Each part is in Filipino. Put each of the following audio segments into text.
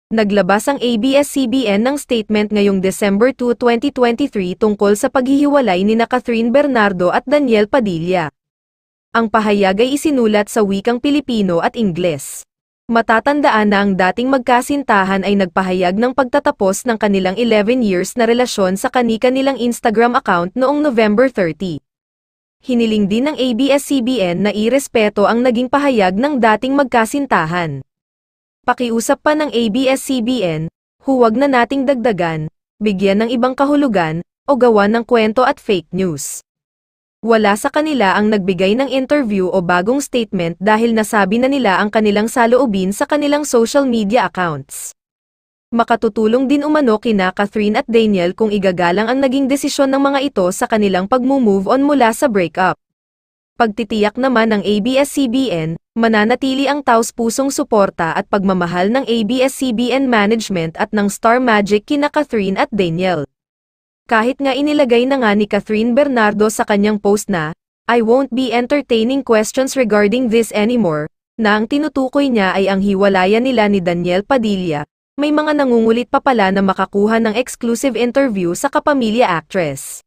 Naglabas ang ABS-CBN ng statement ngayong December 2, 2023 tungkol sa paghihiwalay nina Catherine Bernardo at Daniel Padilla. Ang pahayag ay isinulat sa wikang Pilipino at Ingles. Matatandaan na ang dating magkasintahan ay nagpahayag ng pagtatapos ng kanilang 11 years na relasyon sa kani-kanilang Instagram account noong November 30. Hiniling din ng ABS-CBN na irespeto ang naging pahayag ng dating magkasintahan. Pakiusap pa ng ABS-CBN, huwag na nating dagdagan, bigyan ng ibang kahulugan, o gawan ng kwento at fake news. Wala sa kanila ang nagbigay ng interview o bagong statement dahil nasabi na nila ang kanilang saloobin sa kanilang social media accounts. Makatutulong din umano kina Catherine at Daniel kung igagalang ang naging desisyon ng mga ito sa kanilang pag-move on mula sa breakup. Pagtitiyak naman ng ABS-CBN, mananatili ang taos-pusong suporta at pagmamahal ng ABS-CBN management at ng Star Magic kina Catherine at Daniel. Kahit nga inilagay na nga ni Catherine Bernardo sa kanyang post na, "I won't be entertaining questions regarding this anymore," na ang tinutukoy niya ay ang hiwalayan nila ni Daniel Padilla, may mga nangungulit pa pala na makakuha ng exclusive interview sa kapamilya actress.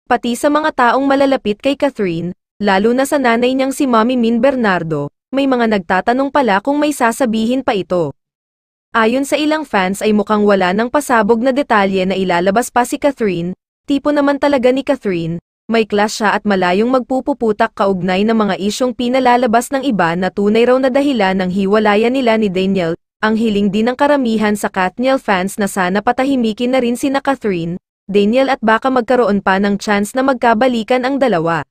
Pati sa mga taong malalapit kay Catherine, lalo na sa nanay niyang si Mommy Min Bernardo, may mga nagtatanong pala kung may sasabihin pa ito. Ayon sa ilang fans ay mukhang wala ng pasabog na detalye na ilalabas pa si Catherine, tipo naman talaga ni Catherine, may clash siya at malayong magpupuputak kaugnay ng mga isyong pinalalabas ng iba na tunay raw na dahilan ng hiwalayan nila ni Daniel. Ang hiling din ng karamihan sa Katniel fans na sana patahimikin na rin sina Catherine, Daniel at baka magkaroon pa ng chance na magkabalikan ang dalawa.